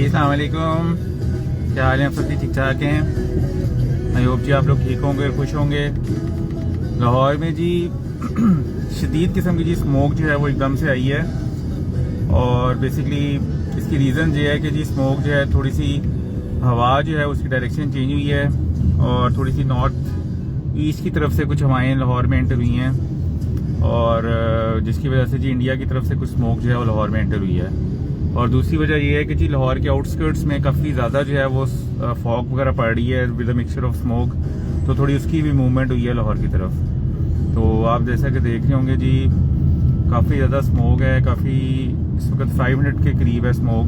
अस्सलाम वालेकुम। क्या हाल है? आप सब ठीक ठाक हैं? आई होप जी आप लोग ठीक होंगे, खुश होंगे। लाहौर में जी शदीद किस्म की जी स्मोक जो है वो एकदम से आई है और बेसिकली इसकी रीज़न ये है कि जी स्मोक जो है थोड़ी सी हवा जो है उसकी डायरेक्शन चेंज हुई है और थोड़ी सी नॉर्थ ईस्ट की तरफ से कुछ हवाएं लाहौर में एंटर हुई हैं और जिसकी वजह से जी इंडिया की तरफ से कुछ स्मोक जो है वो लाहौर में एंटर हुई है। और दूसरी वजह ये है कि जी लाहौर के आउटस्कर्ट्स में काफ़ी ज़्यादा जो है वो फॉग वगैरह पड़ रही है with a mixture of smoke, तो थोड़ी उसकी भी मूवमेंट हुई है लाहौर की तरफ। तो आप जैसा कि देख रहे होंगे जी काफ़ी ज़्यादा स्मोक है, काफ़ी इस वक्त 500 के करीब है स्मोक,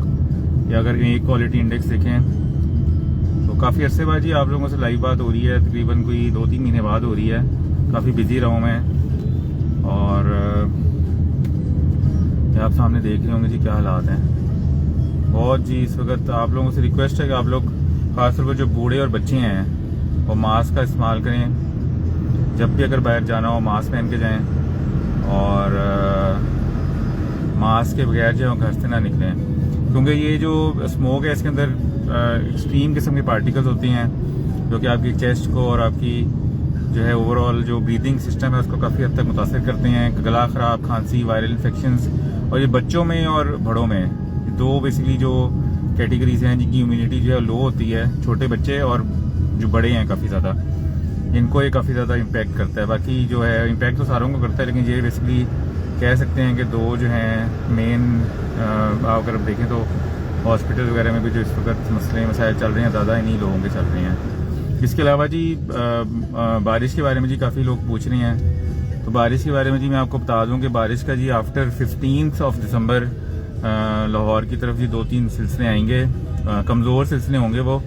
या अगर एक क्वालिटी इंडेक्स देखें तो काफ़ी अरसे बाद जी आप लोगों से लाइव बात हो रही है, तकरीबन कोई 2-3 महीने बाद हो रही है। काफ़ी बिजी रहा हूँ मैं और आप सामने देख रहे होंगे जी क्या हालात हैं बहुत जी। इस वक्त आप लोगों से रिक्वेस्ट है कि आप लोग खासतौर पर जो बूढ़े और बच्चे हैं वो मास्क का इस्तेमाल करें, जब भी अगर बाहर जाना हो मास्क पहन के जाएं और मास्क के बगैर जो है घर से ना निकलें, क्योंकि ये जो स्मोक है इसके अंदर एक्सट्रीम किस्म के पार्टिकल्स होते हैं जो कि आपकी चेस्ट को और आपकी जो है ओवरऑल जो ब्रीदिंग सिस्टम है उसको काफ़ी हद तक मुतासर करते हैं। गला ख़राब, खांसी, वायरल इन्फेक्शंस, और ये बच्चों में और बड़ों में दो बेसिकली जो कैटेगरीज हैं जिनकी इम्यूनिटी जो है लो होती है, छोटे बच्चे और जो बड़े हैं काफ़ी ज़्यादा, इनको ये काफ़ी ज़्यादा इम्पैक्ट करता है। बाकी जो है इम्पैक्ट तो सारों को करता है, लेकिन ये बेसिकली कह सकते हैं कि दो जो हैं मेन, अगर आप देखें तो हॉस्पिटल वगैरह में भी जो इस वक्त मसले मसाइल चल रहे हैं ज़्यादा इन्हीं लोगों के चल रहे हैं। इसके अलावा जी बारिश के बारे में जी काफ़ी लोग पूछ रहे हैं, तो बारिश के बारे में जी मैं आपको बता दूं कि बारिश का जी आफ्टर 15 दिसंबर लाहौर की तरफ जी 2-3 सिलसिले आएंगे। कमज़ोर सिलसिले होंगे, वो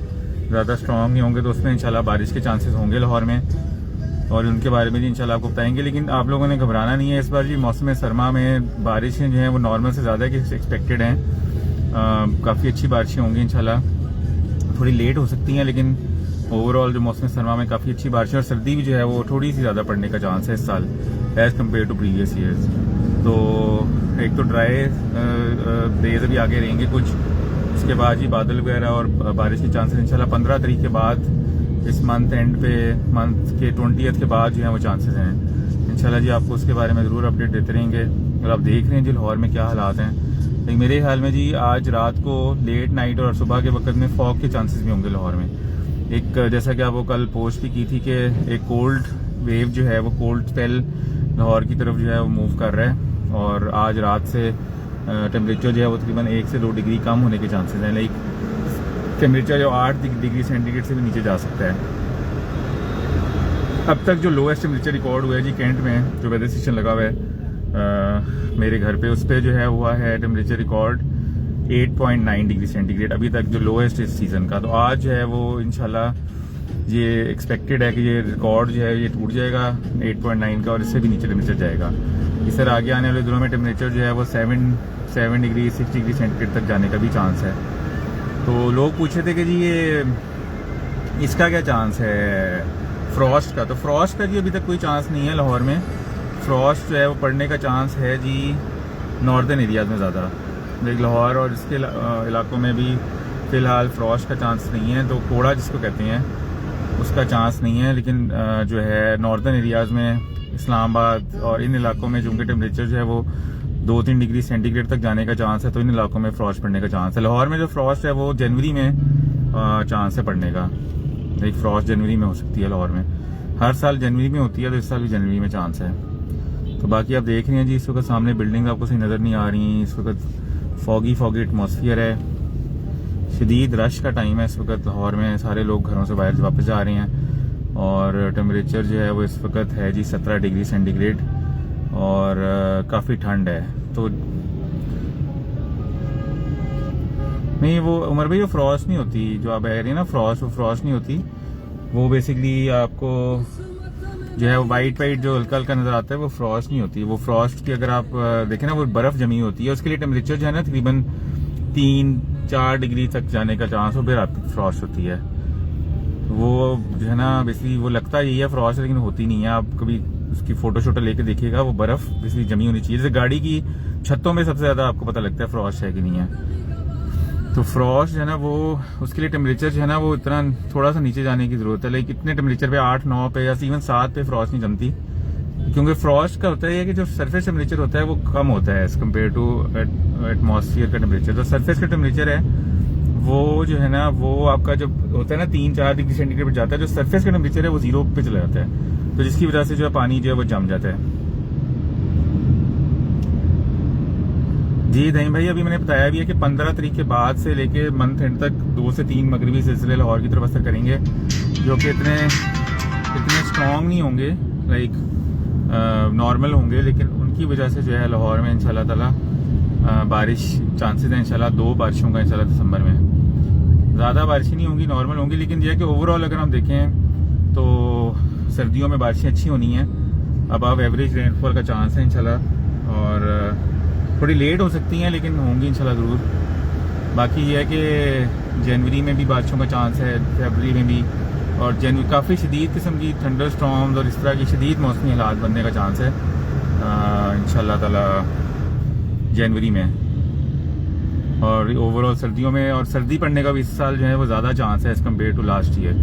ज़्यादा स्ट्रॉन्ग नहीं होंगे, तो उसमें इंशाल्लाह बारिश के चांसेस होंगे लाहौर में और उनके बारे में जी इंशाल्लाह आपको बताएंगे। लेकिन आप लोगों ने घबराना नहीं है, इस बार जी मौसम सरमा में बारिशें जो हैं वो नॉर्मल से ज़्यादा की एक्सपेक्टेड हैं। काफ़ी अच्छी बारिशें होंगी इंशाल्लाह, थोड़ी लेट हो सकती हैं लेकिन ओवरऑल जो मौसम सरमा में काफ़ी अच्छी बारिश है और सर्दी भी जो है वो थोड़ी सी ज़्यादा पड़ने का चांस है इस साल as compare to previous years. तो एक तो ड्राई डेज अभी आगे रहेंगे कुछ, उसके बाद जी बादल वगैरह और बारिश के चांसेस इंशाल्लाह 15 तारीख के बाद, इस मंथ एंड पे, मंथ के 20th के बाद जो है वो चांसेस हैं इंशाल्लाह जी। आपको उसके बारे में ज़रूर अपडेट देते रहेंगे। और आप देख रहे हैं जी लाहौर में क्या हालात हैं, लेकिन मेरे ख्याल में जी आज रात को लेट नाइट और सुबह के वक्त में फॉग के चांसेस भी होंगे लाहौर में। एक जैसा कि आपको कल पोस्ट भी की थी कि एक कोल्ड वेव जो है वो कोल्ड स्पेल लाहौर की तरफ जो है वो मूव कर रहा है और आज रात से टेम्परेचर जो है वो तकरीबन 1 से 2 डिग्री कम होने के चांसेस हैं। लाइक टेम्परेचर जो 8 डिग्री सेंटीग्रेड से भी नीचे जा सकता है। अब तक जो लोएस्ट टेम्परेचर रिकॉर्ड हुआ है जी कैंट में, जो वेदर स्टेशन लगा हुआ है मेरे घर पे, उस पर जो है हुआ है टेम्परेचर रिकॉर्ड 8.9 डिग्री सेंटीग्रेड अभी तक, जो लोएस्ट इस सीज़न का। तो आज जो है वो इंशाल्लाह ये एक्सपेक्टेड है कि ये रिकॉर्ड जो है ये टूट जाएगा 8.9 का और इससे भी नीचे टेम्परेचर जाएगा। इस तरह आगे आने वाले दिनों में टेम्परेचर जो है वो 7 डिग्री 6 डिग्री सेंटीग्रेड तक जाने का भी चांस है। तो लोग पूछे थे कि जी ये इसका क्या चांस है फ्रॉस्ट का, तो फ्रॉस्ट का जी अभी तक कोई चांस नहीं है लाहौर में। फ्रॉस्ट जो है वो पड़ने का चांस है जी नॉर्दर्न एरियाज में ज़्यादा, लेकिन लाहौर और इसके इलाकों में भी फ़िलहाल फ्रॉस्ट का चांस नहीं है। तो कोड़ा जिसको कहते हैं उसका चांस नहीं है, लेकिन जो है नॉर्दर्न एरियाज़ में इस्लामाबाद और इन इलाकों में जो उनके टेम्परेचर जो है वो 2-3 डिग्री सेंटीग्रेड तक जाने का चांस है, तो इन इलाकों में फ्रॉस्ट पड़ने का चांस है। लाहौर में जो फ्रॉस्ट है वो जनवरी में चांस है पड़ने का, एक फ्रॉस्ट जनवरी में हो सकती है लाहौर में, हर साल जनवरी में होती है, तो इस साल भी जनवरी में चांस है। तो बाकी आप देख रहे हैं जी इस वक्त सामने बिल्डिंग आपको सही नज़र नहीं आ रही, इस वक्त फॉगी एटमॉस्फियर है, शदीद रश का टाइम है इस वक्त लाहौर में, सारे लोग घरों से बाहर वापस जा रहे हैं और टेम्परेचर जो है वो इस वक्त है जी 17 डिग्री सेंटीग्रेड और काफ़ी ठंड है। तो नहीं वो उमर भाई वो फ्रॉस्ट नहीं होती जो आप कह रही है ना, वो फ्रॉस्ट नहीं होती, वो बेसिकली आपको जो है वाइट जो हल्का हल्का नजर आता है वो फ्रॉस्ट नहीं होती। वो फ्रॉस्ट की अगर आप देखें ना वो बर्फ जमी होती है, उसके लिए टेम्परेचर जो है ना तकरीबन 3-4 डिग्री तक जाने का चांस हो, फिर आपकी फ्रॉस्ट होती है। वो जो है ना बेसिकली वो लगता यही है फ्रॉस्ट, लेकिन होती नहीं है। आप कभी उसकी फोटो लेके देखिएगा, वो बर्फ बेसिकली जमी होनी चाहिए। जैसे गाड़ी की छतों में सबसे ज्यादा आपको पता लगता है फ्रॉस्ट है कि नहीं है। तो फ्रॉस्ट जो है ना वो उसके लिए टेम्परेचर जो है ना वो इतना थोड़ा सा नीचे जाने की जरूरत है। लाइक इतने टेम्परेचर पे 8-9 पे या इवन 7 पे फ्रॉस्ट नहीं जमती, क्योंकि फ्रॉस्ट का होता है कि जो सरफेस टेम्परेचर होता है वो कम होता है एज कम्पेयर टू एटमॉस्फेयर का टेम्परेचर। तो सरफेस का टेम्परेचर है वो जो है ना वो आपका जब होता है ना 3-4 डिग्री सेंटीग्रेड पे जाता है, जो सरफेस का टेम्परेचर है वो 0 पे चला जाता है, तो जिसकी वजह से जो है पानी जो है वो जम जाता है। जी दही भाई, अभी मैंने बताया भी है कि 15 तारीख के बाद से लेके मंथ एंड तक 2 से 3 मगरबी सिलसिले लाहौर की तरफ असर करेंगे, जो कि इतने स्ट्रॉन्ग नहीं होंगे, लाइक नॉर्मल होंगे, लेकिन उनकी वजह से जो है लाहौर में इंशाल्लाह ताला बारिश चांसेस हैं इंशाल्लाह 2 बारिशों का इंशाल्लाह दिसंबर में। ज़्यादा बारिशें नहीं होंगी, नॉर्मल होंगी, लेकिन यह कि ओवरऑल अगर हम देखें तो सर्दियों में बारिशें अच्छी होनी हैं। अब एवरेज रेनफॉल का चांस है इंशाल्लाह, और थोड़ी लेट हो सकती हैं लेकिन होंगी इंशाल्लाह ज़रूर। बाकी ये है कि जनवरी में भी बारिशों का चांस है, फरवरी में भी, और जनवरी काफ़ी शदीद किस्म की थंडर स्टॉर्म्स और इस तरह की शदीद मौसमी हालात बनने का चांस है इंशाल्लाह ताला जनवरी में। और ओवरऑल सर्दियों में और सर्दी पड़ने का भी इस साल जो है वो ज़्यादा चांस है as compare to last year.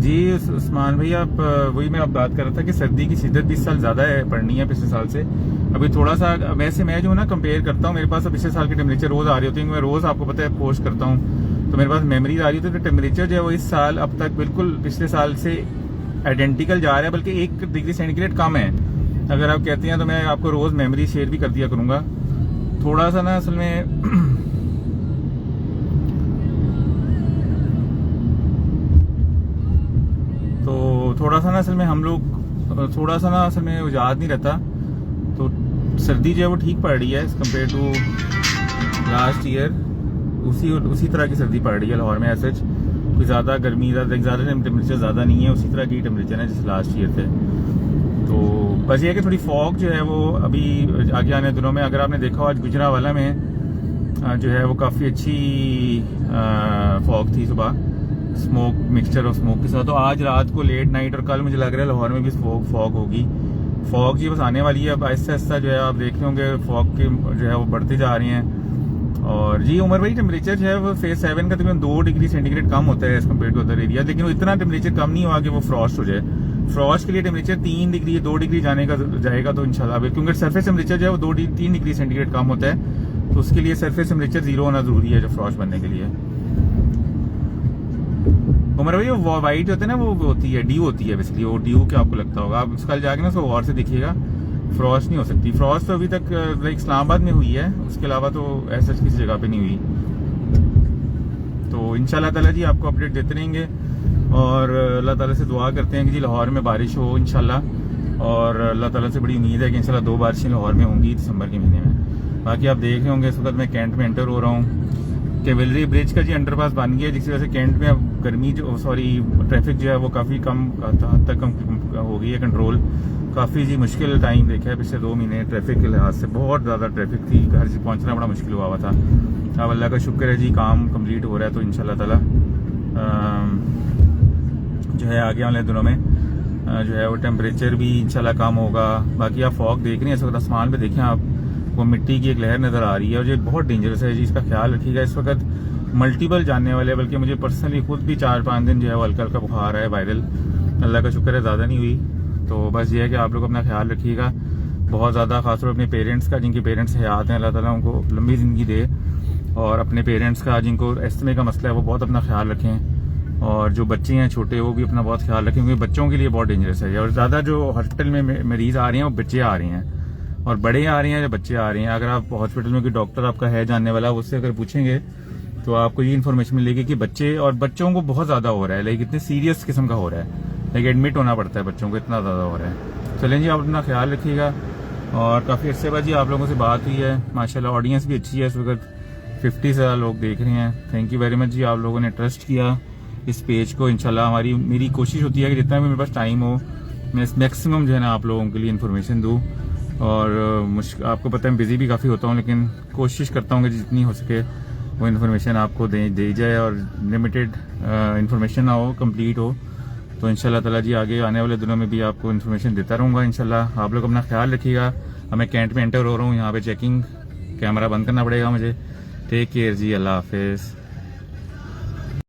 जी उस्मान भाई, आप वही मैं अब बात कर रहा था कि सर्दी की शिद्दत भी इस साल ज़्यादा है पड़नी है पिछले साल से। अभी थोड़ा सा वैसे मैं जो है ना कंपेयर करता हूँ, मेरे पास पिछले साल के टेम्परेचर रोज़ आ रही होती है, मैं रोज़ आपको पता है पोस्ट करता हूँ, तो मेरे पास मेमोरीज आ रही होती है। तो टेम्परेचर जो है वो इस साल अब तक बिल्कुल पिछले साल से आइडेंटिकल जा रहा है, बल्कि 1 डिग्री सेंटीग्रेड कम है। अगर आप कहते हैं तो मैं आपको रोज़ मेमोरी शेयर भी कर दिया करूँगा। थोड़ा सा ना असल में तो थोड़ा सा ना असल में हम लोग थोड़ा सा ना असल में याद नहीं रहता, तो सर्दी जो है वो ठीक पड़ रही है as compare to last year. उसी तरह की सर्दी पड़ रही है लाहौर में, ऐसे कोई ज़्यादा गर्मी ज़्यादा टेम्परेचर ज़्यादा नहीं है, उसी तरह की टेम्परेचर है जैसे लास्ट ईयर थे। तो बस ये है कि थोड़ी फॉग जो है वो अभी आगे आने दिनों में, अगर आपने देखा आज गुजरावाला में जो है वो काफ़ी अच्छी फॉग थी सुबह, स्मोक मिक्सचर और स्मोक के साथ। तो आज रात को लेट नाइट और कल मुझे लग रहा है लाहौर में भी फॉग होगी। फॉग जी बस आने वाली है, अब आहिस्ता आहिस्ता जो है आप देख रहे होंगे फॉग के जो है वो बढ़ते जा रही हैं। और जी उमर भाई, टेम्परेचर जो है वो फेज 7 का तकरीबन 2 डिग्री सेंटीग्रेड कम होता है as compare to other area, लेकिन वो इतना टेम्परेचर कम नहीं हुआ कि वो फ्रॉस्ट हो जाए। फ्रॉस्ट के लिए टेम्परेचर 3 डिग्री 2 डिग्री जाएगा तो इंशाल्लाह, क्योंकि सरफेस टेम्परेचर जो है वो 3 डिग्री सेंटीग्रेड कम होता है, तो उसके लिए सरफेस टेम्परेचर 0 होना जरूरी है जो फ्रॉस्ट बनने के लिए। उमर भाई वो वाइट होता है ना, वो होती है ड्यू होती है बेसिकली, वो ड्यू क्या आपको लगता होगा, आप कल जाके ना उसको गौर से देखिएगा। फ्रॉस्ट नहीं हो सकती, फ्रॉस्ट तो अभी तक लाइक इस्लामाबाद में हुई है, उसके अलावा तो ऐसा किसी जगह पे नहीं हुई। तो इंशाल्लाह ताला जी आपको अपडेट देते रहेंगे, और अल्लाह ताला से दुआ करते हैं कि जी लाहौर में बारिश हो इंशाल्लाह, और अल्लाह ताला से बड़ी उम्मीद है कि इंशाल्लाह 2 बारिशें लाहौर में होंगी दिसंबर के महीने में। बाकी आप देख रहे होंगे इस वक्त मैं कैंट में एंटर हो रहा हूँ। कैवलरी ब्रिज का जी अंडरपास बन गया, जिसकी वजह से कैंट में अब गर्मी ट्रैफिक जो है वो काफ़ी कम हद तक कम हो गई है कंट्रोल। काफ़ी जी मुश्किल टाइम देखा है पिछले 2 महीने ट्रैफिक के लिहाज से, बहुत ज़्यादा ट्रैफिक थी, घर से पहुंचना बड़ा मुश्किल हुआ था। अब अल्लाह का शुक्र है जी काम कंप्लीट हो रहा है, तो इंशाल्लाह ताला जो है आगे वाले दिनों में जो है वो टेम्परेचर भी इंशाल्लाह कम होगा। बाकी आप फॉग देख रहे हैं इस वक्त आसमान पे, देखें आप वो मिट्टी की एक लहर नज़र आ रही है, और ये बहुत डेंजरस है जी, इसका ख्याल रखिएगा। इस वक्त मल्टीपल जानने वाले, बल्कि मुझे पर्सनली खुद भी 4-5 दिन जो है वो हल्का हल्का बुखार है वायरल, अल्लाह का शुक्र है ज़्यादा नहीं हुई। तो बस ये है कि आप लोग अपना ख्याल रखिएगा बहुत ज़्यादा, खासतौर अपने पेरेंट्स का, जिनके पेरेंट्स हयात हैं, अल्लाह ताला उनको लंबी ज़िंदगी दे, और अपने पेरेंट्स का जिनको एस्थमे का मसला है वो बहुत अपना ख्याल रखें, और जो बच्चे हैं छोटे वो भी अपना बहुत ख्याल रखें, क्योंकि बच्चों के लिए बहुत डेंजरस है। और ज़्यादा जो हॉस्पिटल में मरीज़ आ रहे हैं वो बच्चे आ रहे हैं, और बड़े आ रहे हैं या बच्चे आ रहे हैं। अगर आप हॉस्पिटल में कोई डॉक्टर आपका है जानने वाला, उससे अगर पूछेंगे तो आपको ये इन्फॉर्मेशन मिलेगी कि बच्चे और बच्चों को बहुत ज़्यादा हो रहा है, लाइक इतने सीरियस किस्म का हो रहा है, लाइक एडमिट होना पड़ता है बच्चों को, इतना ज़्यादा हो रहा है। चलें जी, आप अपना ख्याल रखिएगा। और काफ़ी अर्से बाद जी आप लोगों से बात हुई है, माशाल्लाह ऑडियंस भी अच्छी है, इस वक्त 50 से ज़्यादा लोग देख रहे हैं। थैंक यू वेरी मच जी, आप लोगों ने ट्रस्ट किया इस पेज को। इंशाल्लाह मेरी कोशिश होती है कि जितना भी मेरे पास टाइम हो मैं मैक्सिमम जो है ना आप लोगों के लिए इन्फॉर्मेशन दूँ, और आपको पता है बिज़ी भी काफ़ी होता हूँ, लेकिन कोशिश करता हूँ कि जितनी हो सके वो इन्फॉर्मेशन आपको दे जाए, और लिमिटेड इन्फॉर्मेशन ना हो, कंप्लीट हो। तो इंशाल्लाह ताला जी आगे आने वाले दिनों में भी आपको इन्फॉर्मेशन देता रहूँगा इंशाल्लाह। आप लोग अपना ख्याल रखिएगा, अब मैं कैंट में एंटर हो रहा हूँ, यहाँ पे चेकिंग, कैमरा बंद करना पड़ेगा मुझे। टेक केयर जी, अल्लाह हाफिज़।